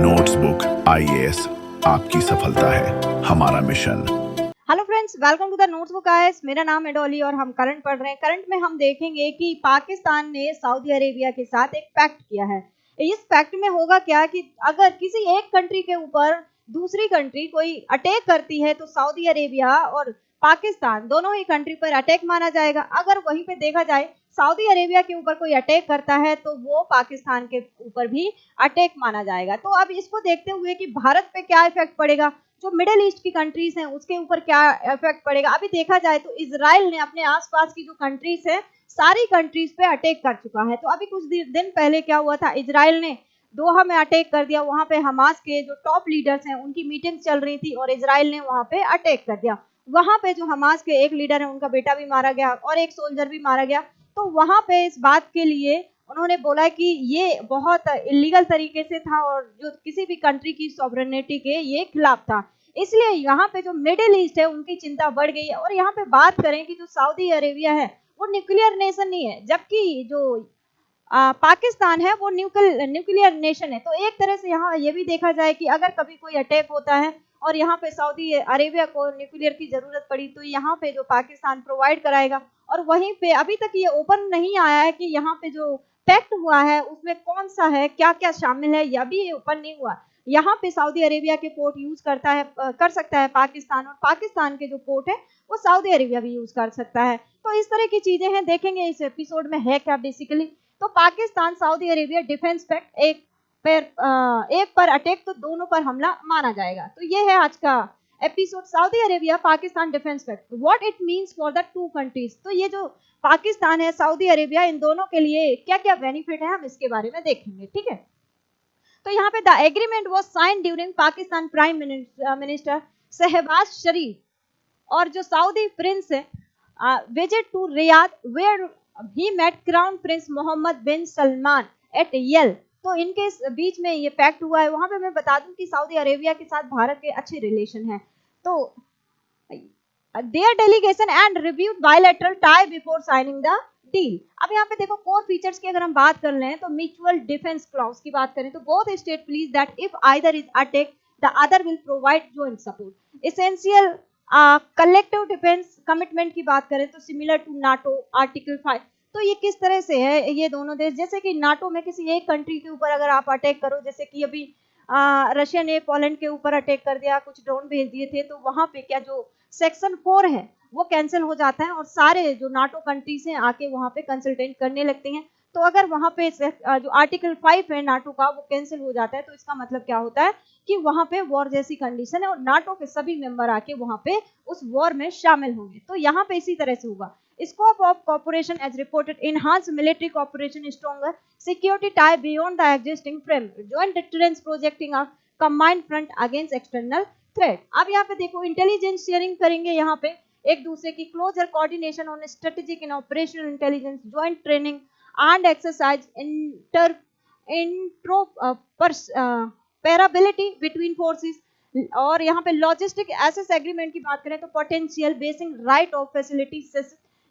Notebook IAS आपकी सफलता है हमारा mission. Hello friends, welcome to the Notesbook IAS. मेरा नाम है डॉली और हम करंट पढ़ रहे हैं। करंट में हम देखेंगे कि पाकिस्तान ने सऊदी अरेबिया के साथ एक पैक्ट किया है। इस पैक्ट में होगा क्या कि अगर किसी एक कंट्री के ऊपर दूसरी कंट्री कोई अटैक करती है तो सऊदी अरेबिया और पाकिस्तान दोनों ही कंट्री पर अटैक माना जाएगा। अगर वहीं पे देखा जाए सऊदी अरेबिया के ऊपर कोई अटैक करता है तो वो पाकिस्तान के ऊपर भी अटैक माना जाएगा। तो अब इसको देखते हुए कि भारत पे क्या इफेक्ट पड़ेगा, जो मिडिल ईस्ट की कंट्रीज हैं उसके ऊपर क्या इफेक्ट पड़ेगा। अभी देखा जाए तो इजराइल ने अपने आसपास की जो कंट्रीज है सारी कंट्रीज पे अटैक कर चुका है। तो अभी कुछ दिन पहले क्या हुआ था, इजराइल ने दोहा में अटैक कर दिया। वहां पे हमास के जो टॉप लीडर्स हैं उनकी मीटिंग चल रही थी और इजराइल ने वहां पे अटैक कर दिया। वहां पे जो हमास के एक लीडर है उनका बेटा भी मारा गया और एक सोल्जर भी मारा गया। तो वहां पे इस बात के लिए उन्होंने बोला कि ये बहुत इलीगल तरीके से था और जो किसी भी कंट्री की सॉवरेनिटी के ये खिलाफ था। इसलिए यहाँ पे जो मिडिल ईस्ट है उनकी चिंता बढ़ गई है। और यहाँ पे बात करें कि जो सऊदी अरेबिया है वो न्यूक्लियर नेशन नहीं है, जबकि जो पाकिस्तान है वो न्यूक्लियर नेशन है। तो एक तरह से यहाँ ये भी देखा जाए कि अगर कभी कोई अटैक होता है और यहाँ पे सऊदी अरेबिया को न्यूक्लियर की जरूरत पड़ी तो यहाँ पे जो पाकिस्तान प्रोवाइड कराएगा। और वहीं पे अभी तक ये ओपन नहीं आया है कि यहाँ पे जो पैक्ट हुआ है उसमें कौन सा है, क्या क्या शामिल है, यह भी ओपन नहीं हुआ। यहाँ पे सऊदी अरेबिया के पोर्ट यूज कर सकता है पाकिस्तान, और पाकिस्तान के जो पोर्ट है वो सऊदी अरेबिया भी यूज कर सकता है। तो इस तरह की चीजें हैं, देखेंगे इस एपिसोड में है क्या बेसिकली। तो Pakistan Saudi Arabia defence pact, एक पर अटैक तो दोनों पर हमला माना जाएगा। तो ये है आज का episode, Saudi Arabia Pakistan defence pact, what it means for the two countries. तो ये जो पाकिस्तान है सऊदी अरेबिया, इन दोनों के लिए क्या क्या बेनिफिट है हम इसके बारे में देखेंगे, ठीक है। तो यहाँ पे the agreement was sign during Pakistan prime minister Shahbaz Sharif और जो सऊदी प्रिंस है visit to Riyadh where he met crown prince Mohammed bin Salman at यल। तो इनके बीच में ये पैक्ट हुआ है। वहां पे मैं बता दूं कि सऊदी अरेबिया के साथ भारत के अच्छे रिलेशन है। तो their delegation and reviewed bilateral tie before signing the deal. अब यहाँ पे देखो कोर फीचर्स की अगर हम बात कर लें तो म्यूचुअल डिफेंस क्लॉज की बात करें तो both state please that if either is attack the other will provide joint support. Essential collective defence commitment की बात करें तो सिमिलर टू नाटो आर्टिकल 5। तो ये किस तरह से है, ये दोनों देश जैसे कि नाटो में किसी एक कंट्री के ऊपर अगर आप अटैक करो, जैसे कि अभी रशिया ने पोलैंड के ऊपर अटैक कर दिया, कुछ ड्रोन भेज दिए थे, तो वहां पे क्या जो सेक्शन 4 है वो कैंसिल हो जाता है और सारे जो नाटो कंट्रीज हैं आके वहां पे कंसल्टेंट करने लगते हैं। तो अगर वहां पे जो आर्टिकल 5 है नाटो का वो कैंसिल हो जाता है तो इसका मतलब क्या होता है कि वहां पे वॉर जैसी कंडीशन है और नाटो के सभी मेंबर आके वहां पे उस वॉर में शामिल होंगे। तो यहाँ पे इसी तरह से होगा। Scope of cooperation as reported enhance military cooperation stronger security tie beyond the existing framework joint defence projecting of combined front against external threat. अब यहाँ पे देखो इंटेलिजेंस शेयरिंग करेंगे, यहाँ पे एक दूसरे की closer coordination on strategic and operational intelligence joint training and exercise interoperability between forces. और यहाँ पे लॉजिस्टिक एसेस एग्रीमेंट की बात करें तो potential basing right of facility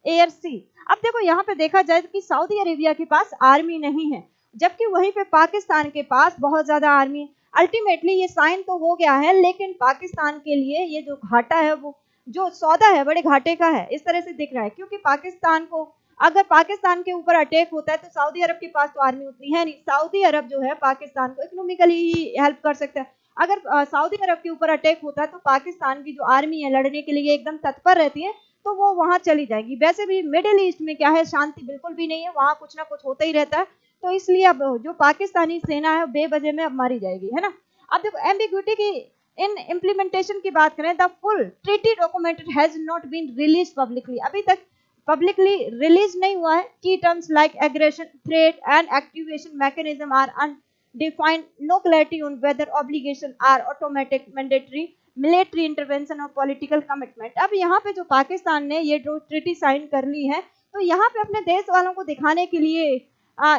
air sea. अब देखो यहाँ पे देखा जाए कि सऊदी अरेबिया के पास आर्मी नहीं है, जबकि वहीं पे पाकिस्तान के पास बहुत ज्यादा आर्मी है। अल्टीमेटली ये साइन तो हो गया है लेकिन पाकिस्तान के लिए ये जो घाटा है वो जो सौदा है बड़े घाटे का है, इस तरह से दिख रहा है। क्योंकि पाकिस्तान को अगर पाकिस्तान के ऊपर अटैक होता है तो सऊदी अरब के पास तो आर्मी उतनी है नहीं। सऊदी अरब जो है पाकिस्तान को इकोनॉमिकली ही हेल्प कर सकता है। अगर सऊदी अरब के ऊपर अटैक होता है तो पाकिस्तान की जो आर्मी है लड़ने के लिए एकदम तत्पर रहती है, तो वो वहां चली जाएगी। वैसे भी मिडिल ईस्ट में क्या है, शांति बिल्कुल भी नहीं है, वहां कुछ ना कुछ होता ही रहता है। तो इसलिए अब जो पाकिस्तानी सेना है बेवजह में अब मारी जाएगी, है ना। अब देखो एम्बिग्यूटी की इन इम्प्लीमेंटेशन की बात करें, the full treaty document has not been release publicly, अभी तक पब्लिकली रिलीज नहीं हुआ है। की terms like aggression threat and activation mechanism are undefined, no clarity on whether obligation are automatic mandatory military intervention और पॉलिटिकल कमिटमेंट। अब यहाँ पे जो पाकिस्तान ने ये जो ट्रीटी साइन कर ली है तो यहाँ पे अपने देश वालों को दिखाने के लिए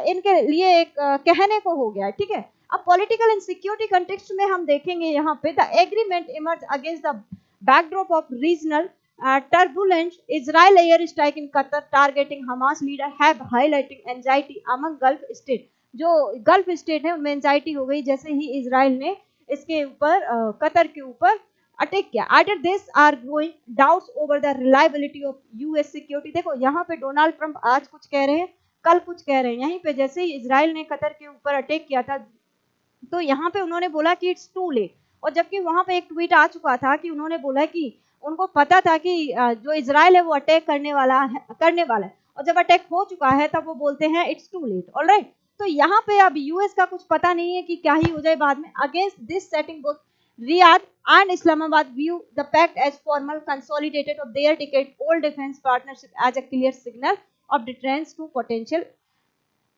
इनके लिए एक कहने को हो गया है, ठीक है। अब पॉलिटिकल एंड सिक्योरिटी कंटेक्स्ट में हम देखेंगे यहाँ पे the agreement emerge against the backdrop of regional turbulence. Israel air strike in Qatar targeting Hamas leader have highlighting anxiety among Gulf states. जो गल्फ स्टेट है उनमें एंजाइटी हो गई जैसे ही इजराइल ने इसके ऊपर कतर के ऊपर अटैक किया। After this are going doubts over the reliability of US security. देखो यहाँ पे डोनाल्ड ट्रंप आज कुछ कह रहे हैं, कल कुछ कह रहे हैं। यहीं पे जैसे ही इजराइल ने कतर के ऊपर अटैक किया था तो यहाँ पे उन्होंने बोला कि इट्स टू लेट, और जबकि वहां पे एक ट्वीट आ चुका था कि उन्होंने बोला कि उनको पता था कि जो इजराइल है वो अटैक करने वाला है, और जब अटैक हो चुका है तब वो बोलते हैं इट्स टू लेट। ऑलराइट, तो यहाँ पे अब यूएस का कुछ पता नहीं है कि क्या ही हो जाए बाद में। Against this setting both Riyadh and Islamabad view the pact as formal consolidated of their decade-old defense partnership as a clear signal of deterrence to potential।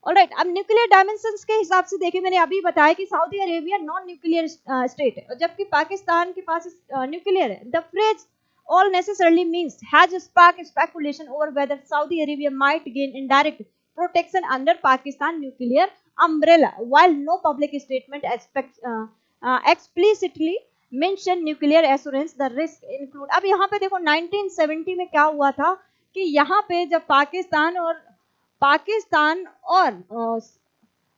Alright, अब न्यूक्लियर डायमेंशंस के हिसाब से देखिए, मैंने अभी बताया कि Saudi Arabia non nuclear state है, और जबकि पाकिस्तान के पास न्यूक्लियर है। The phrase all necessarily means has sparked speculation over whether Saudi Arabia might gain indirect protection under Pakistan nuclear umbrella, while no public statement explicitly mention nuclear assurance। The risk include, अब यहाँ पे देखो 1970 में क्या हुआ था कि यहाँ पे जब पाकिस्तान और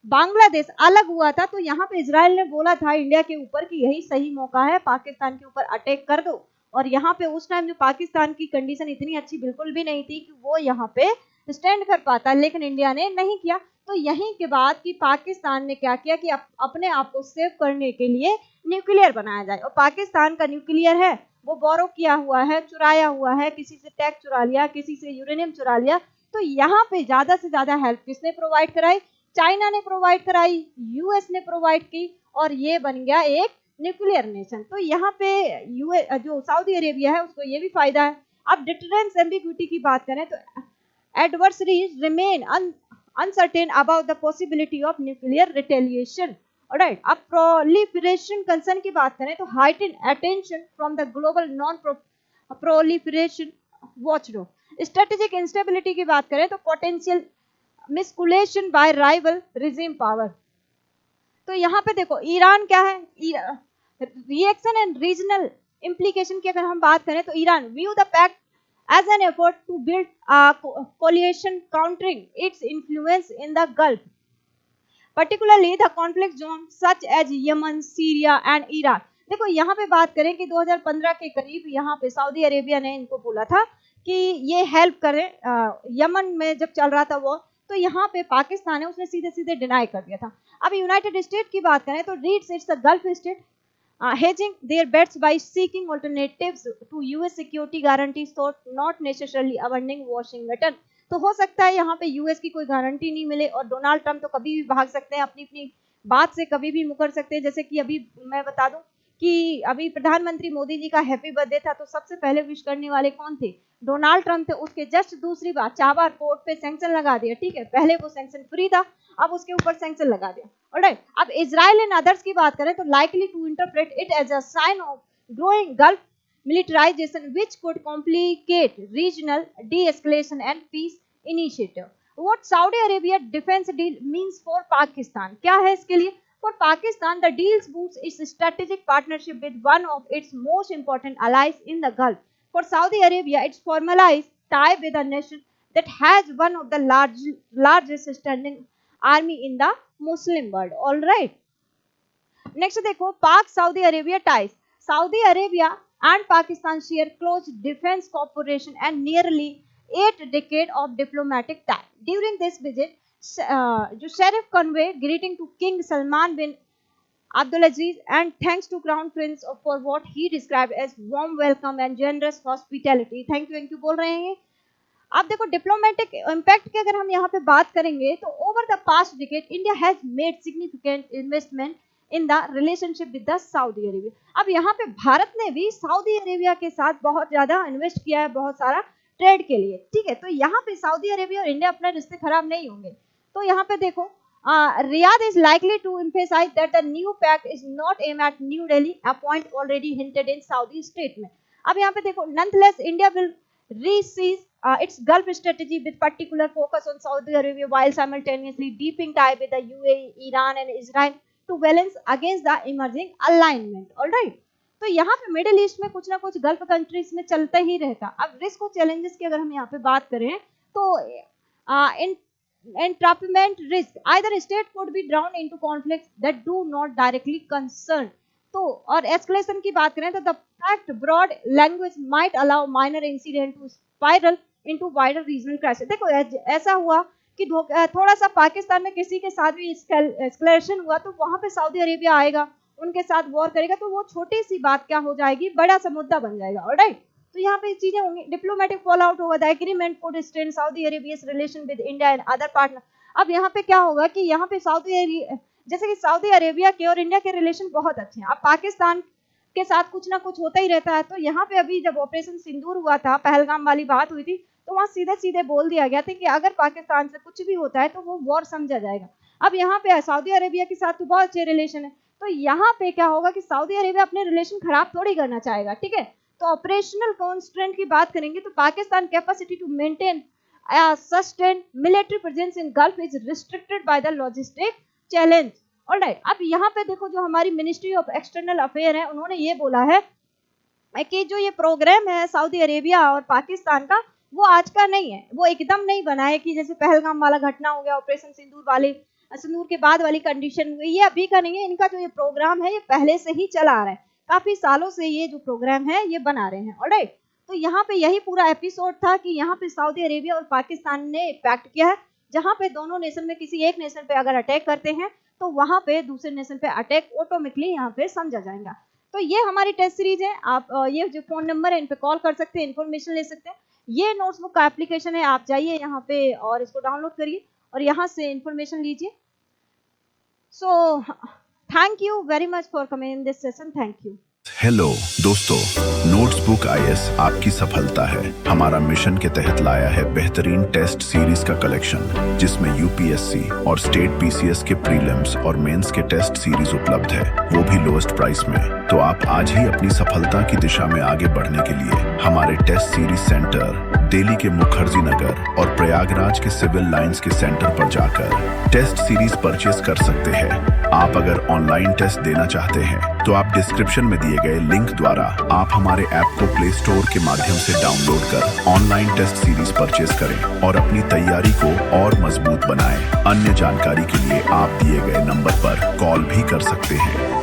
बांग्लादेश अलग हुआ था तो यहाँ पे इजराइल ने बोला था इंडिया के ऊपर कि यही सही मौका है, पाकिस्तान के ऊपर अटैक कर दो। और यहाँ पे उस टाइम जो पाकिस्तान की कंडीशन इतनी अच्छी बिल्कुल भी नहीं थी कि वो यहाँ पे स्टैंड कर पाता, लेकिन इंडिया ने नहीं किया। तो यहीं के बाद कि पाकिस्तान ने क्या किया कि अपने आप को सेव करने के लिए न्यूक्लियर बनाया जाए, और पाकिस्तान का न्यूक्लियर है वो बोरो किया हुआ है, चुराया हुआ है, किसी से टैग चुरा लिया, किसी से यूरेनियम चुरा लिया। तो यहाँ पे ज्यादा से ज्यादा हेल्प किसने प्रोवाइड कराई? चाइना ने प्रोवाइड कराई, यूएस ने प्रोवाइड की, और ये बन गया एक न्यूक्लियर नेशन। तो यहाँ पे यूएस जो सऊदी अरेबिया है उसको ये भी फायदा है। अब डिटरेंस एम्बिग्विटी की बात करें तो adversaries remain uncertain about the possibility of nuclear retaliation। Alright, अब proliferation concern की बात करें तो heightened attention from the global non-proliferation watchdog। strategic instability की बात करें तो potential miscalculation by rival regime power। तो यहाँ पे देखो ईरान क्या है, रिएक्शन एंड रीजनल इम्प्लीकेशन की अगर हम बात करें तो Iran view the pact as an effort to build a coalition countering its influence in the Gulf, particularly the conflict zones such as Yemen, Syria and Iraq। देखो यहाँ पे बात करें कि 2015 के करीब यहाँ पे सऊदी अरेबिया ने इनको बोला था कि ये हेल्प करें यमन में जब चल रहा था वो, तो यहाँ पे पाकिस्तान है उसने सीधे सीधे डिनाई कर दिया था। अब यूनाइटेड स्टेट की बात करें तो reads it's a gulf state hedging their bets by seeking alternatives to US security guarantees, thought not necessarily abandoning Washington। तो हो सकता है यहाँ पे यूएस की कोई गारंटी नहीं मिले, और डोनाल्ड ट्रंप तो कभी भी भाग सकते हैं, अपनी अपनी बात से कभी भी मुकर सकते हैं। जैसे कि अभी मैं बता दूं कि अभी प्रधानमंत्री मोदी जी का हैप्पी बर्थडे था तो सबसे पहले विश करने वाले कौन थे? डोनाल्ड ट्रंप थे। उसके जस्ट दूसरी बार चाबार पोर्ट पे सैंक्शन लगा दिया, ठीक है, पहले वो सैंक्शन फ्री था, अब उसके ऊपर सैंक्शन लगा दिया। ऑलराइट, अब इजराइल एंड अदर्स की बात करें तो likely to interpret it as a sign of growing Gulf militarization which could complicate regional de-escalation and peace initiative। What Saudi Arabia defense deal means for Pakistan, क्या है इसके लिए? For Pakistan, the deal boosts its strategic partnership with one of its most important allies in the Gulf। For Saudi Arabia, it's formalized tie with a nation that has one of the largest standing army in the Muslim world। All right, next देखो पाक Saudi Arabia ties. Saudi Arabia and Pakistan share close defense cooperation and nearly 8 decades of diplomatic tie। During this visit, जो Sharif conveyed greeting to King Salman bin Abdulaziz and thanks to Crown Prince for what he described as warm welcome and generous hospitality। Thank you बोल रहे हैं। अब देखो diplomatic impact की अगर हम यहाँ पे बात करेंगे तो over the past decade India has made significant investment in the relationship with the Saudi Arabia. अब यहाँ पे भारत ने भी सऊदी अरेबिया के साथ बहुत ज्यादा इन्वेस्ट किया है, बहुत सारा ट्रेड के लिए, ठीक है। तो यहाँ पे सऊदी अरेबिया और इंडिया अपने रिश्ते खराब नहीं होंगे। तो यहाँ पे देखो Riyadh is likely to emphasize that the new pact is not aimed at New Delhi, a point already hinted in Saudi statement। अब यहाँ पे देखो nonetheless India will reseize its Gulf strategy with particular focus on Saudi Arabia while simultaneously deepening tie with the UAE, Iran and Israel to balance against the emerging alignment। Alright, तो यहाँ पे middle east में कुछ ना कुछ gulf countries में चलता ही रहता। अब रिस्क और चैलेंजेस की अगर हम यहाँ पे बात करें तो इन entrapment risk. Either state could be drawn into conflicts that do not directly concern. तो और escalation की बात करें तो the fact broad language might allow minor incident to spiral into wider regional crisis. देखो ऐसा हुआ कि थोड़ा सा पाकिस्तान में किसी के साथ भी एस्केलेशन हुआ तो वहां पे सऊदी अरेबिया आएगा, उनके साथ वॉर करेगा, तो वो छोटी सी बात क्या हो जाएगी, बड़ा सा मुद्दा बन जाएगा। ऑलराइट, तो यहाँ पे चीजें होंगी। डिप्लोमेटिक फॉल आउट होगा, the agreement could strain Saudi Arabia's relation with India and other partner. अब यहाँ पे क्या होगा कि यहाँ पे जैसे कि सऊदी अरेबिया के और इंडिया के रिलेशन बहुत अच्छे हैं, अब पाकिस्तान के साथ कुछ ना कुछ होता ही रहता है। तो यहाँ पे अभी जब ऑपरेशन सिंदूर हुआ था, पहलगाम वाली बात हुई थी, तो वहाँ सीधे सीधे बोल दिया गया था कि अगर पाकिस्तान से कुछ भी होता है तो वो वॉर समझा जाएगा। अब यहाँ पे सऊदी अरेबिया के साथ तो बहुत अच्छे रिलेशन है, तो यहाँ पे क्या होगा कि सऊदी अरेबिया अपने रिलेशन खराब थोड़ी करना चाहेगा, ठीक है। तो ऑपरेशनल कॉन्स्ट्रेंट की बात करेंगे तो Pakistan capacity to maintain sustain military presence in Gulf is restricted by the logistic challenge. Alright, अब यहाँ पे देखो जो हमारी मिनिस्ट्री ऑफ एक्सटर्नल अफेयर है, उन्होंने ये बोला है कि जो ये प्रोग्राम है सऊदी अरेबिया और पाकिस्तान का, वो आज का नहीं है, वो एकदम नहीं बना है कि जैसे पहलगाम वाला घटना हो गया, ऑपरेशन सिंदूर के बाद वाली कंडीशन हुई, ये अभी का नहीं है। इनका जो ये प्रोग्राम है ये पहले से ही चला आ रहा है, काफी सालों से ये जो प्रोग्राम है ये बना रहे हैं। ऑलराइट, तो यहाँ पे यही पूरा एपिसोड था कि यहाँ पे सऊदी अरेबिया और पाकिस्तान ने एक पैक्ट किया है, जहाँ पे दोनों नेशन में किसी एक नेशन पे अगर अटैक करते हैं तो वहां पे दूसरे नेशन पे अटैक ऑटोमेटिकली यहाँ पे समझा जाएगा। तो ये हमारी टेस्ट सीरीज है। आप ये जो फोन नंबर है इन पे कॉल कर सकते हैं, इन्फॉर्मेशन ले सकते हैं। ये नोट्सबुक का एप्लीकेशन है, आप जाइए यहाँ पे और इसको डाउनलोड करिए और यहाँ से इन्फॉर्मेशन लीजिए। So thank you very much for coming in this session. Thank you. Hello दोस्तों, नोट्सबुक आईएएस आपकी सफलता है हमारा मिशन के तहत लाया है बेहतरीन टेस्ट सीरीज का कलेक्शन, जिसमें यूपीएससी और स्टेट पीसीएस के प्रीलिम्स और मेंस के टेस्ट सीरीज उपलब्ध है, वो भी लोएस्ट प्राइस में। तो आप आज ही अपनी सफलता की दिशा में आगे बढ़ने के लिए हमारे टेस्ट सीरीज सेंटर दिल्ली के मुखर्जी नगर और प्रयागराज के सिविल लाइंस के सेंटर पर जाकर टेस्ट सीरीज परचेस कर सकते हैं। आप अगर ऑनलाइन टेस्ट देना चाहते हैं तो आप डिस्क्रिप्शन में दिए गए लिंक द्वारा आप हमारे ऐप को प्ले स्टोर के माध्यम से डाउनलोड कर ऑनलाइन टेस्ट सीरीज परचेस करें और अपनी तैयारी को और मजबूत बनाएं। अन्य जानकारी के लिए आप दिए गए नंबर पर कॉल भी कर सकते हैं।